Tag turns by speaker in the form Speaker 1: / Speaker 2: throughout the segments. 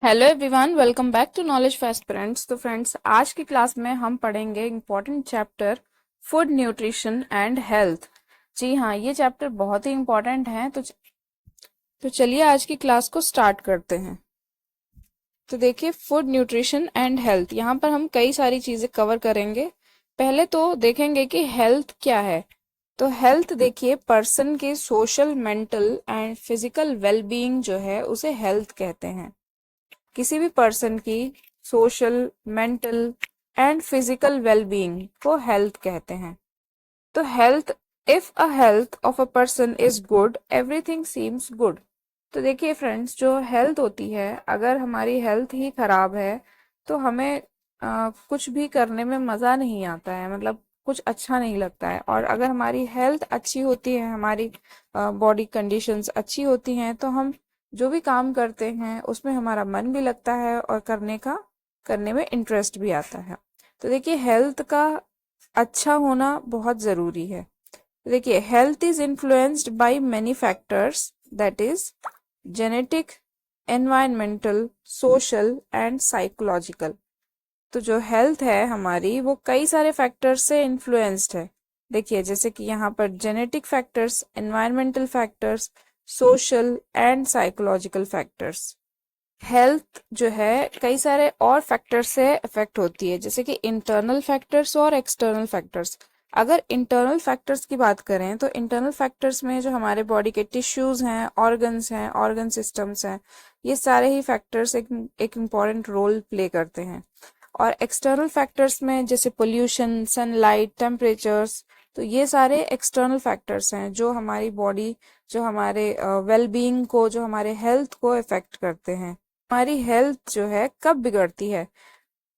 Speaker 1: Hello everyone, welcome back to knowledge fast friends. तो friends, आज की क्लास में हम पढ़ेंगे important chapter food nutrition and health. जी हाँ, ये चैप्टर बहुत ही इम्पोर्टेंट है। तो चलिए आज की क्लास को स्टार्ट करते हैं। तो देखिए, फूड न्यूट्रिशन एंड हेल्थ, यहाँ पर हम कई सारी चीजें कवर करेंगे। पहले तो देखेंगे कि हेल्थ क्या है। तो हेल्थ देखिए, पर्सन के social, mental and physical wellbeing जो है उसे हेल्थ कहते हैं। किसी भी पर्सन की social, mental and physical wellbeing को हेल्थ कहते हैं। तो health, if a health of a person is good, everything seems good. तो देखिए फ्रेंड्स, जो हेल्थ होती है, अगर हमारी हेल्थ ही खराब है तो हमें कुछ भी करने में मज़ा नहीं आता है, मतलब कुछ अच्छा नहीं लगता है। और अगर हमारी हेल्थ अच्छी होती है, हमारी बॉडी कंडीशंस अच्छी होती हैं, तो हम जो भी काम करते हैं उसमें हमारा मन भी लगता है और करने में इंटरेस्ट भी आता है। तो देखिए, हेल्थ का अच्छा होना बहुत ज़रूरी है। देखिए, health is influenced by many factors, that is genetic, environmental, social and psychological. तो जो हेल्थ है हमारी, वो कई सारे फैक्टर्स से इन्फ्लुएंस्ड है। देखिए, जैसे कि यहाँ पर genetic factors, environmental factors, social and psychological factors. Health जो है कई सारे और फैक्टर्स से अफेक्ट होती है, जैसे कि इंटरनल फैक्टर्स और एक्सटर्नल फैक्टर्स। अगर इंटरनल फैक्टर्स की बात करें तो इंटरनल फैक्टर्स में जो हमारे बॉडी के टिश्यूज हैं, ऑर्गन सिस्टम्स हैं, ये सारे ही फैक्टर्स एक इम्पॉर्टेंट रोल प्ले करते हैं। और एक्सटर्नल फैक्टर्स में जैसे पोल्यूशन, सनलाइट, टेम्परेचर्स, तो ये सारे एक्सटर्नल फैक्टर्स हैं जो हमारी बॉडी, जो हमारे वेलबींग को, जो हमारे हेल्थ को इफेक्ट करते हैं। हमारी हेल्थ जो है कब बिगड़ती है?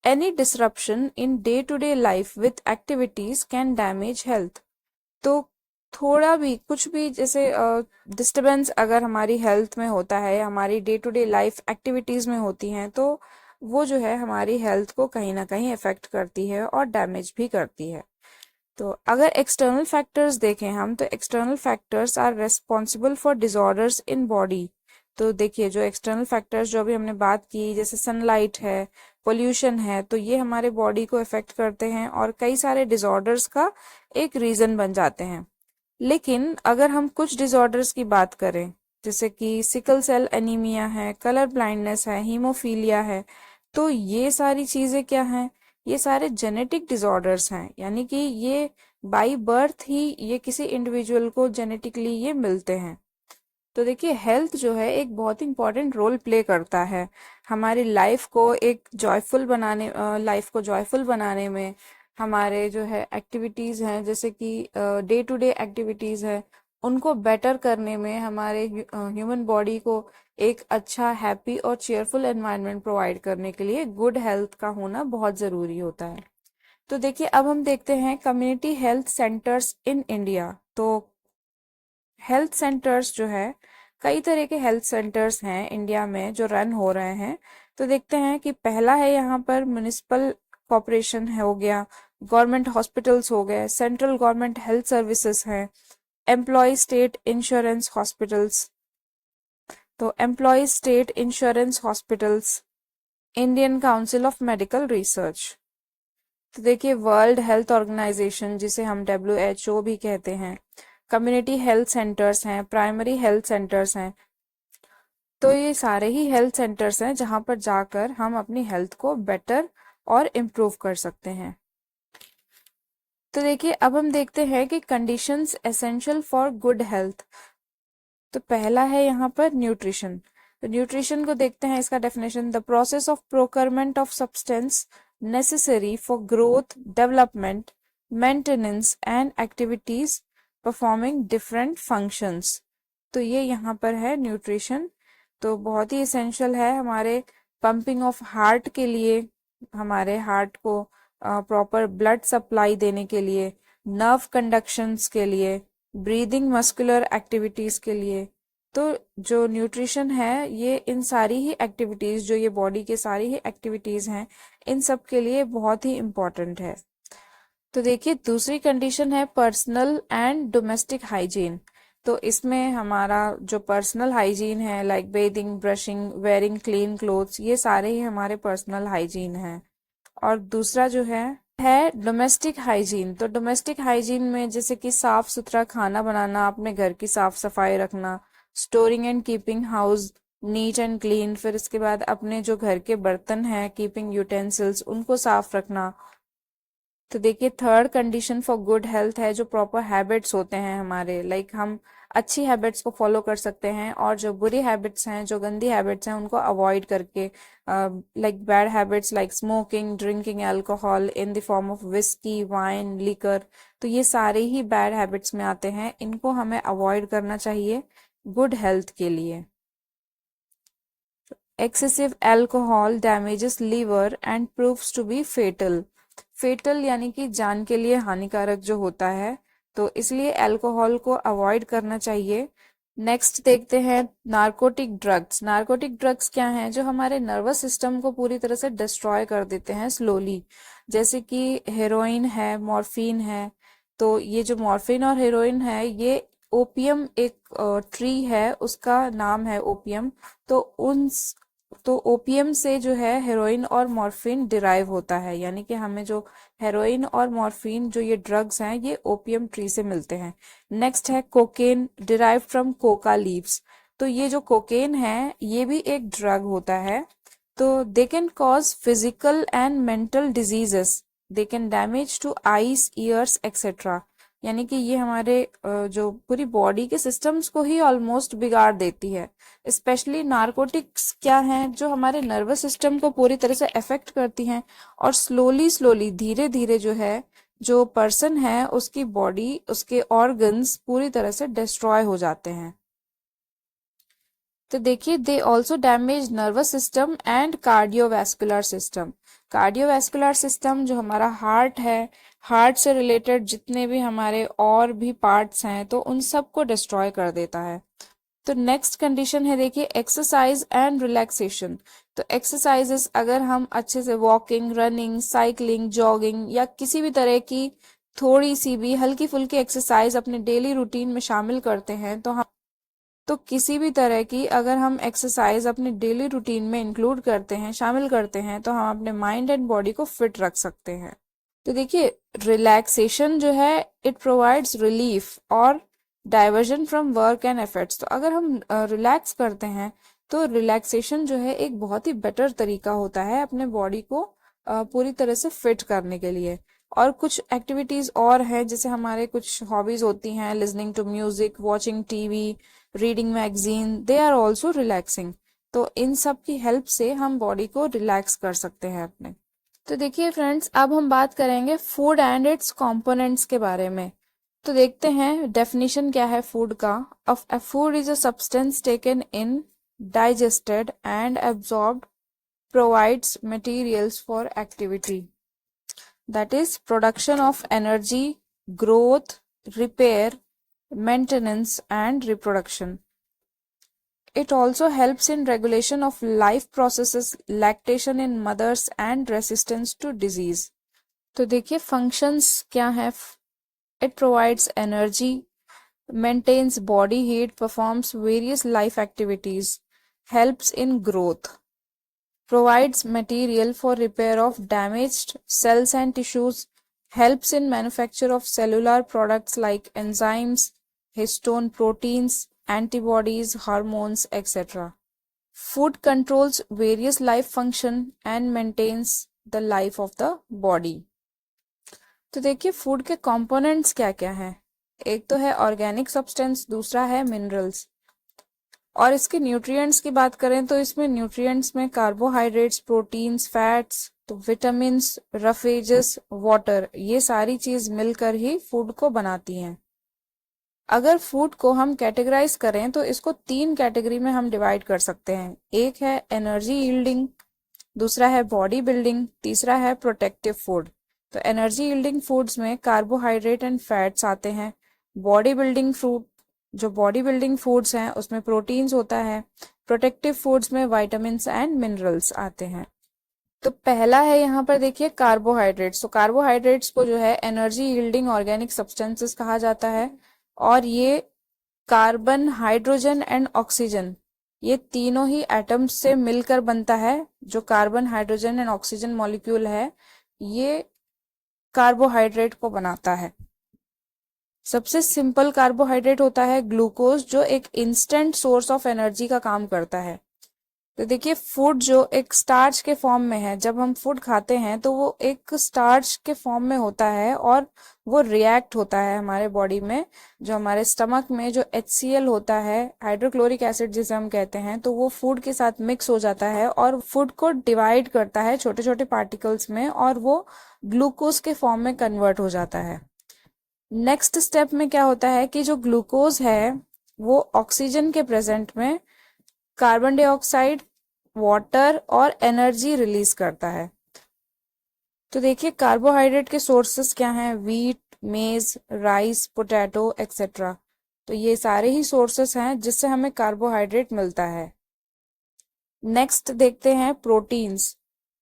Speaker 1: Any disruption in day to day life with activities can damage health. तो थोड़ा भी, कुछ भी, जैसे डिस्टरबेंस अगर हमारी हेल्थ में होता है, हमारी day to day life activities में होती हैं, तो वो जो है हमारी हेल्थ को कहीं ना कहीं इफेक्ट करती है और डैमेज भी करती है। तो अगर एक्सटर्नल फैक्टर्स देखें हम, तो external factors are responsible for disorders in body. तो देखिए, जो एक्सटर्नल फैक्टर्स जो अभी हमने बात की, जैसे सनलाइट है, पोल्यूशन है, तो ये हमारे बॉडी को इफेक्ट करते हैं और कई सारे डिसऑर्डर्स का एक रीजन बन जाते हैं। लेकिन अगर हम कुछ डिसऑर्डर्स की बात करें, जैसे कि सिकल सेल एनीमिया है, कलर ब्लाइंडनेस है, हीमोफीलिया है, तो ये सारी चीजें क्या हैं? ये सारे जेनेटिक डिसऑर्डर्स हैं, यानी कि ये बाय बर्थ ही ये किसी इंडिविजुअल को जेनेटिकली ये मिलते हैं। तो देखिए, हेल्थ जो है एक बहुत इंपॉर्टेंट रोल प्ले करता है हमारी लाइफ को जॉयफुल बनाने में। हमारे जो है एक्टिविटीज हैं, जैसे कि डे टू डे एक्टिविटीज है, उनको बेटर करने में, हमारे ह्यूमन बॉडी को एक अच्छा, हैप्पी और चेयरफुल एनवायरनमेंट प्रोवाइड करने के लिए गुड हेल्थ का होना बहुत जरूरी होता है। तो देखिए, अब हम देखते हैं community health centres in India. तो हेल्थ सेंटर्स जो है, कई तरह के हेल्थ सेंटर्स हैं इंडिया में जो रन हो रहे हैं। तो देखते हैं कि पहला है यहाँ पर म्युनिसिपल कॉर्पोरेशन है, हो गया, गवर्नमेंट हॉस्पिटल्स हो गए, सेंट्रल गवर्नमेंट हेल्थ सर्विसेज हैं, एम्प्लॉय स्टेट इंश्योरेंस हॉस्पिटल्स, तो employ state insurance hospitals, Indian council of medical research. तो देखिए, वर्ल्ड हेल्थ ऑर्गेनाइजेशन, जिसे हम WHO भी कहते हैं, कम्युनिटी हेल्थ सेंटर्स हैं, प्राइमरी हेल्थ सेंटर्स हैं। तो ये सारे ही हेल्थ सेंटर्स हैं जहां पर जाकर हम अपनी हेल्थ को बेटर और इम्प्रूव कर सकते हैं। तो देखिए, अब हम देखते हैं कि conditions essential for good health. तो पहला है यहाँ पर न्यूट्रिशन। तो न्यूट्रिशन को देखते हैं, इसका definition: the process of procurement of substance necessary for growth, development, maintenance and activities performing different functions. तो ये यहाँ पर है न्यूट्रिशन। तो बहुत ही इसेंशियल है हमारे पंपिंग ऑफ हार्ट के लिए, हमारे हार्ट को प्रॉपर ब्लड सप्लाई देने के लिए, नर्व कंडक्शंस के लिए, ब्रीदिंग, मस्कुलर एक्टिविटीज के लिए। तो जो न्यूट्रिशन है, ये इन सारी ही एक्टिविटीज, जो ये बॉडी के सारी ही एक्टिविटीज हैं, इन सब के लिए बहुत ही इम्पोर्टेंट है। तो देखिए, दूसरी कंडीशन है पर्सनल एंड डोमेस्टिक हाइजीन। तो इसमें हमारा जो पर्सनल हाइजीन है, like bathing, brushing, wearing clean clothes, ये सारे ही हमारे पर्सनल हाइजीन है। और दूसरा जो है डोमेस्टिक हाइजीन। तो डोमेस्टिक हाइजीन में जैसे कि साफ सुथरा खाना बनाना, अपने घर की साफ सफाई रखना, storing and keeping house neat and clean, फिर इसके बाद अपने जो घर के बर्तन हैं, कीपिंग यूटेंसिल्स, उनको साफ रखना। तो देखिए third condition for good health है जो प्रॉपर हैबिट्स होते हैं हमारे, लाइक हम अच्छी हैबिट्स को फॉलो कर सकते हैं, और जो बुरी हैबिट्स हैं, जो गंदी हैबिट्स हैं, उनको अवॉइड करके, like bad habits like smoking, drinking alcohol in the form of whisky, wine, liquor, तो ये सारे ही बैड हैबिट्स में आते हैं। इनको हमें अवॉइड करना चाहिए गुड हेल्थ के लिए। Excessive alcohol damages liver and proves to be fatal. Fatal यानी कि जान के लिए हानिकारक जो होता है, तो इसलिए अल्कोहल को अवॉइड करना चाहिए। नेक्स्ट देखते हैं नारकोटिक ड्रग्स। नारकोटिक ड्रग्स क्या हैं? जो हमारे नर्वस सिस्टम को पूरी तरह से डिस्ट्रॉय कर देते हैं स्लोली, जैसे कि हेरोइन है, मॉर्फिन है। तो ये जो मॉर्फिन और हेरोइन है, ये ओपियम एक ट्री है, उसका नाम है ओपियम। तो उन तो ओपीएम से जो है हेरोइन और मॉर्फिन डिराइव होता है, यानी कि हमें जो हेरोइन और मॉर्फिन जो ये ड्रग्स हैं, ये ओपीएम ट्री से मिलते हैं। नेक्स्ट है cocaine, derive from Coca leaves. तो ये जो कोकेन है, ये भी एक ड्रग होता है। तो they can cause physical and mental diseases, they can damage two eyes, years etcetera, यानी कि ये हमारे जो पूरी बॉडी के सिस्टम्स को ही ऑलमोस्ट बिगाड़ देती है। स्पेशली नारकोटिक्स क्या हैं? जो हमारे नर्वस सिस्टम को पूरी तरह से अफेक्ट करती हैं, और स्लोली स्लोली, धीरे धीरे जो है, जो पर्सन है, उसकी बॉडी, उसके ऑर्गन्स पूरी तरह से डिस्ट्रॉय हो जाते हैं। तो देखिए they also damage nervous system and cardiovascular system. Cardiovascular system जो हमारा हार्ट है, हार्ट से रिलेटेड जितने भी हमारे और भी पार्ट्स हैं, तो उन सबको डिस्ट्रॉय कर देता है। तो नेक्स्ट कंडीशन है देखिए एक्सरसाइज एंड रिलैक्सेशन। तो एक्सरसाइजेस, अगर हम अच्छे से वॉकिंग, रनिंग, साइकिलिंग, जॉगिंग या किसी भी तरह की थोड़ी सी भी हल्की फुल्की एक्सरसाइज अपने डेली रूटीन में शामिल करते हैं, तो किसी भी तरह की अगर हम एक्सरसाइज अपने डेली रूटीन में इंक्लूड करते हैं, शामिल करते हैं, तो हम अपने माइंड एंड बॉडी को फिट रख सकते हैं। तो देखिए रिलैक्सेशन जो है, इट प्रोवाइड्स रिलीफ और diversion from work and efforts. तो अगर हम रिलैक्स करते हैं, तो रिलैक्सेशन जो है एक बहुत ही बेटर तरीका होता है अपने बॉडी को पूरी तरह से फिट करने के लिए। और कुछ एक्टिविटीज और हैं, जैसे हमारे कुछ हॉबीज होती हैं, listening to music, watching TV, reading magazine, they are also relaxing. तो इन सब की हेल्प से हम बॉडी को रिलैक्स कर सकते हैं अपने। तो देखिए फ्रेंड्स, अब हम बात करेंगे फूड एंड इट्स कंपोनेंट्स के बारे में। तो देखते हैं डेफिनेशन क्या है फूड का। अ food is a substance taken in, digested and absorbed, provides materials for activity, that is production of energy, growth, repair, maintenance and reproduction. It also helps in regulation of life processes, lactation in mothers and resistance to disease. तो देखिए functions क्या है? It provides energy, maintains body heat, performs various life activities, helps in growth, provides material for repair of damaged cells and tissues, helps in manufacture of cellular products like enzymes, histone proteins, antibodies, hormones, etc. Food controls various life function and maintains the life of the body. तो देखिए food के components क्या क्या हैं। एक तो है organic substance, दूसरा है मिनरल्स। और इसके न्यूट्रिएंट्स की बात करें तो इसमें न्यूट्रिएंट्स में कार्बोहाइड्रेट्स, प्रोटीन्स, फैट्स, तो विटामिन्स, रफेजेस, वाटर, ये सारी चीज मिलकर ही फूड को बनाती हैं। अगर फूड को हम कैटेगराइज करें तो इसको 3 कैटेगरी में हम डिवाइड कर सकते हैं। एक है एनर्जी यील्डिंग, दूसरा है बॉडी बिल्डिंग, तीसरा है प्रोटेक्टिव फूड। तो एनर्जी यील्डिंग फूड्स में कार्बोहाइड्रेट एंड फैट्स आते हैं। बॉडी बिल्डिंग फूड जो बॉडी बिल्डिंग फूड्स हैं उसमें प्रोटीन्स होता है। प्रोटेक्टिव फूड्स में विटामिन्स एंड मिनरल्स आते हैं। तो पहला है यहाँ पर देखिए कार्बोहाइड्रेट्स। तो कार्बोहाइड्रेट्स को जो है एनर्जी यील्डिंग ऑर्गेनिक सब्सटेंसेस कहा जाता है, और ये कार्बन, हाइड्रोजन एंड ऑक्सीजन, ये तीनों ही एटम्स से मिलकर बनता है। जो carbon, hydrogen and oxygen molecule है, ये कार्बोहाइड्रेट को बनाता है। सबसे सिंपल कार्बोहाइड्रेट होता है ग्लूकोज, जो एक इंस्टेंट सोर्स ऑफ एनर्जी का काम करता है। तो देखिए, फूड जो एक स्टार्च के फॉर्म में है, जब हम फूड खाते हैं तो वो एक स्टार्च के फॉर्म में होता है और वो रिएक्ट होता है हमारे बॉडी में। जो हमारे स्टमक में जो HCl होता है, हाइड्रोक्लोरिक एसिड जिसे हम कहते हैं, तो वो फूड के साथ मिक्स हो जाता है और फूड को डिवाइड करता है छोटे छोटे पार्टिकल्स में, और वो ग्लूकोज के फॉर्म में कन्वर्ट हो जाता है। नेक्स्ट स्टेप में क्या होता है कि जो ग्लूकोज है वो ऑक्सीजन के प्रेजेंट में कार्बन डाइऑक्साइड, वाटर और एनर्जी रिलीज करता है। तो देखिए, कार्बोहाइड्रेट के सोर्सेस क्या हैं? व्हीट, मेज, राइस, पोटैटो एक्सेट्रा। तो ये सारे ही सोर्सेस हैं जिससे हमें कार्बोहाइड्रेट मिलता है। नेक्स्ट देखते हैं प्रोटीन्स।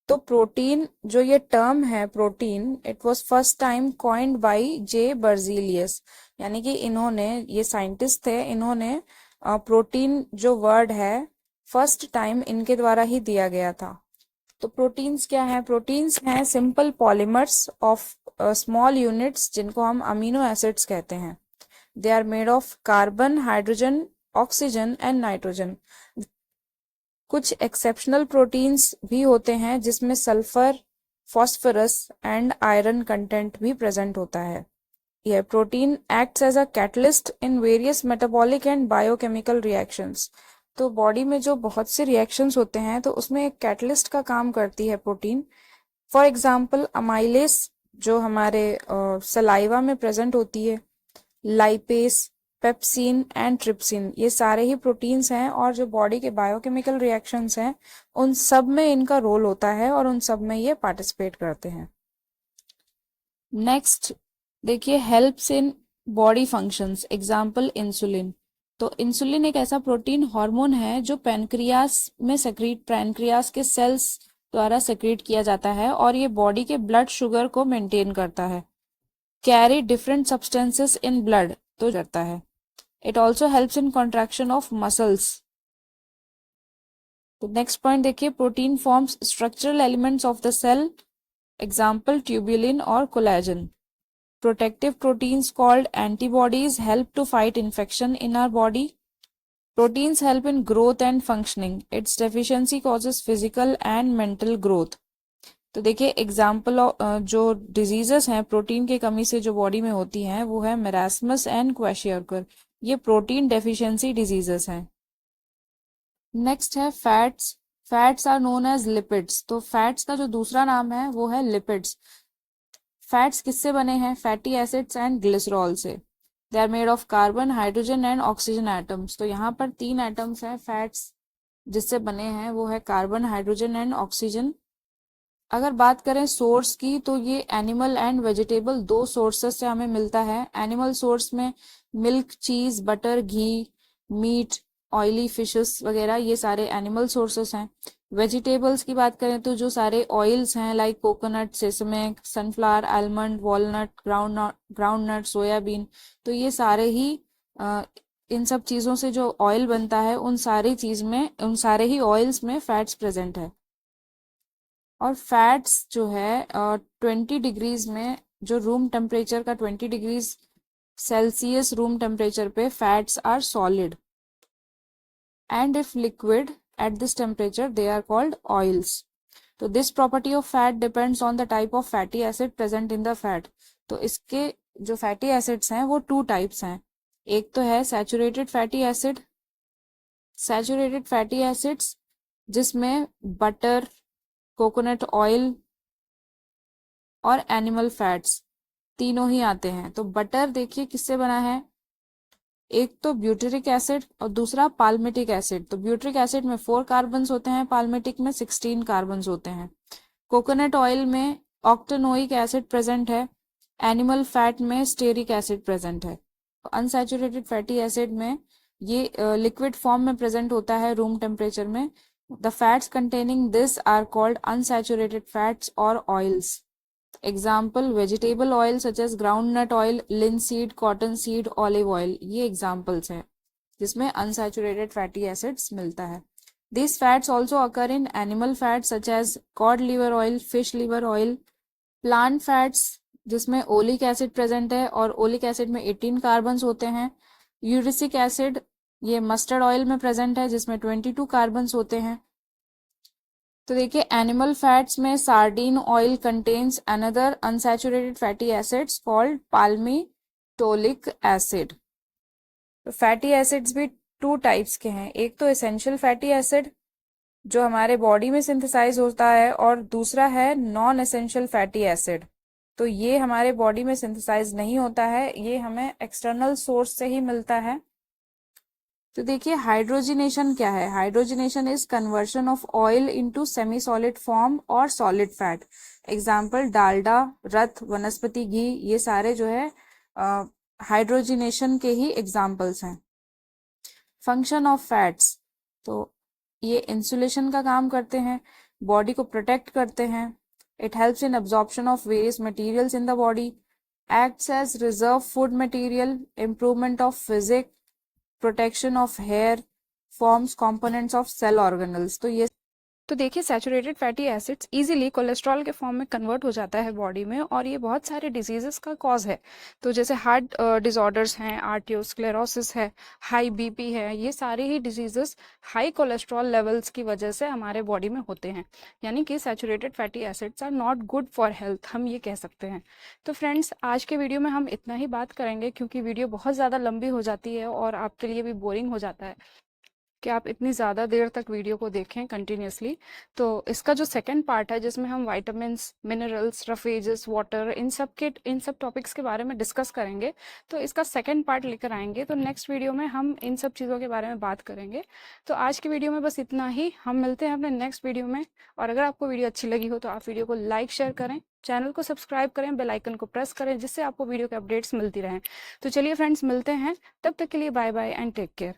Speaker 1: तो प्रोटीन, जो ये टर्म है protein, it was first time coined by J Berzelius, यानी कि इन्होंने, ये साइंटिस्ट थे, इन्होंने प्रोटीन जो वर्ड है फर्स्ट टाइम इनके द्वारा ही दिया गया था। तो प्रोटीन्स क्या है? प्रोटीन्स हैं simple polymers of small units, जिनको हम अमीनो एसिड्स कहते हैं। They are made of carbon, hydrogen, oxygen and nitrogen. कुछ एक्सेप्शनल प्रोटीन्स भी होते हैं जिसमें sulphur, phosphorus and iron content भी प्रेजेंट होता है। यह protein acts as a catalyst in various metabolic and biochemical reactions. तो बॉडी में जो बहुत से रिएक्शंस होते हैं तो उसमें एक कैटलिस्ट का काम करती है प्रोटीन। फॉर एग्जाम्पल अमाइलेस, जो हमारे सलाइवा में प्रेजेंट होती है, लाइपेस, पेप्सिन एंड ट्रिप्सिन, ये सारे ही प्रोटीन्स हैं, और जो बॉडी के बायोकेमिकल रिएक्शंस हैं उन सब में इनका रोल होता है और उन सब में ये पार्टिसिपेट करते हैं। नेक्स्ट देखिए, helps in body functions, example insulin. तो इंसुलिन एक ऐसा प्रोटीन हार्मोन है जो पैनक्रियास के सेल्स द्वारा सेक्रेट किया जाता है, और ये बॉडी के ब्लड शुगर को मेंटेन करता है। Carry different substances in blood, तो करता है। It also helps in contraction of muscles. तो नेक्स्ट पॉइंट देखिए, protein forms structural elements of the cell, example tubulin और collagen. Protective proteins called antibodies help to fight infection in our body. Proteins help in growth and functioning. Its deficiency causes physical and mental growth. तो देखिए, example जो diseases हैं protein की कमी से जो body में होती हैं वो है मेरास्मस एंड क्वेशियरकर। ये प्रोटीन डेफिशिएंसी डिजीजेस हैं। नेक्स्ट है fats. Fats are known as lipids. तो फैट्स का जो दूसरा नाम है वो है लिपिड्स। फैट्स किससे बने हैं? फैटी एसिड्स एंड ग्लिसरॉल से। They are made of carbon, hydrogen and oxygen atoms. तो यहाँ पर 3 एटम्स हैं फैट्स जिससे बने हैं, वो है कार्बन, हाइड्रोजन एंड ऑक्सीजन। अगर बात करें सोर्स की, तो ये एनिमल एंड वेजिटेबल 2 सोर्सेस से हमें मिलता है। एनिमल सोर्स में मिल्क, चीज, बटर, घी, मीट, ऑयली फिशेस वगैरह, ये सारे एनिमल सोर्सेस हैं। वेजिटेबल्स की बात करें तो जो सारे ऑयल्स हैं like coconut, sesame, sunflower, almond, walnut, groundnut, soybean, तो ये सारे ही इन सब चीज़ों से जो ऑयल बनता है उन सारे ही ऑयल्स में फैट्स प्रेजेंट है। और फैट्स जो है 20 डिग्रीज में, जो रूम टेम्परेचर का 20 डिग्रीज सेल्सियस रूम टेम्परेचर पे fats are solid, and if liquid at this temperature they are called oils. तो this property of fat depends on the type of fatty acid present in the fat. तो इसके जो fatty acids हैं वो 2 types हैं। एक तो है saturated fatty acid. Saturated fatty acids जिसमें बटर, कोकोनट ऑयल और एनिमल फैट्स तीनों ही आते हैं। तो बटर देखिए किससे बना है, एक तो ब्यूटेरिक एसिड और दूसरा पाल्मिटिक एसिड। तो ब्यूटेरिक एसिड में 4 कार्बन्स होते हैं, पाल्मिटिक में 16 कार्बन्स होते हैं। कोकोनट ऑयल में ऑक्टेनोइक एसिड प्रेजेंट है, एनिमल फैट में स्टेरिक एसिड प्रेजेंट है। अनसैचुरेटेड फैटी एसिड में ये लिक्विड फॉर्म में प्रेजेंट होता है रूम टेम्परेचर में। The fats containing this are called unsaturated fats और oils. Example vegetable oil such as groundnut oil, linseed, cottonseed, olive oil, ये examples हैं। जिसमें अनसैचुरेटेड फैटी एसिड्स मिलता है। This fats also occur in animal fats such as code liver oil, fish liver oil, plant fats जिसमें oleic acid present है और oleic acid में 18 carbons होते हैं। यूरिसिक एसिड ये मस्टर्ड ऑयल में प्रेजेंट है जिसमें 22 कार्बन्स होते हैं। तो देखिए एनिमल फैट्स में sardine oil contains another unsaturated fatty acids called palmitoleic acid. तो फैटी एसिड्स भी टू टाइप्स के हैं, एक तो एसेंशियल फैटी एसिड जो हमारे बॉडी में सिंथेसाइज होता है और दूसरा है नॉन एसेंशियल फैटी एसिड। तो ये हमारे बॉडी में सिंथेसाइज नहीं होता है, ये हमें एक्सटर्नल सोर्स से ही मिलता है। तो देखिए हाइड्रोजिनेशन क्या है? Hydrogenation is conversion of oil into semi solid form और सॉलिड फैट। एग्जाम्पल डालडा, रथ, वनस्पति घी, ये सारे जो है हाइड्रोजिनेशन के ही एग्जाम्पल्स हैं। फंक्शन ऑफ फैट्स, तो ये इंसुलेशन का काम करते हैं, बॉडी को प्रोटेक्ट करते हैं। It helps in absorption of various materials in the body, acts as reserve food material, improvement of physique, protection of hair, forms components of cell organelles. तो देखिए saturated fatty acids easily cholesterol के form में convert हो जाता है body में और ये बहुत सारे डिजीजेस का कॉज है। तो जैसे हार्ट डिसऑर्डर्स हैं, आर्टियोस्क्लेरोसिस है, हाई बीपी है, ये सारे ही डिजीजेस हाई कोलेस्ट्रॉल लेवल्स की वजह से हमारे बॉडी में होते हैं। यानी कि saturated fatty acids are not good for health, हम ये कह सकते हैं। तो फ्रेंड्स आज के वीडियो में हम इतना ही बात करेंगे क्योंकि वीडियो बहुत ज़्यादा लंबी हो जाती है और आपके लिए भी बोरिंग हो जाता है कि आप इतनी ज़्यादा देर तक वीडियो को देखें कंटिन्यूसली। तो इसका जो सेकंड पार्ट है जिसमें हम विटामिन्स, मिनरल्स, रफेजेस, वाटर, इन सब टॉपिक्स के बारे में डिस्कस करेंगे। तो इसका सेकंड पार्ट लेकर आएंगे, तो नेक्स्ट वीडियो में हम इन सब चीज़ों के बारे में बात करेंगे। तो आज की वीडियो में बस इतना ही, हम मिलते हैं अपने नेक्स्ट वीडियो में। और अगर आपको वीडियो अच्छी लगी हो तो आप वीडियो को लाइक शेयर करें, चैनल को सब्सक्राइब करें, बेल आइकन को प्रेस करें जिससे आपको वीडियो के अपडेट्स मिलती रहें। तो चलिए फ्रेंड्स मिलते हैं, तब तक के लिए bye bye and take care.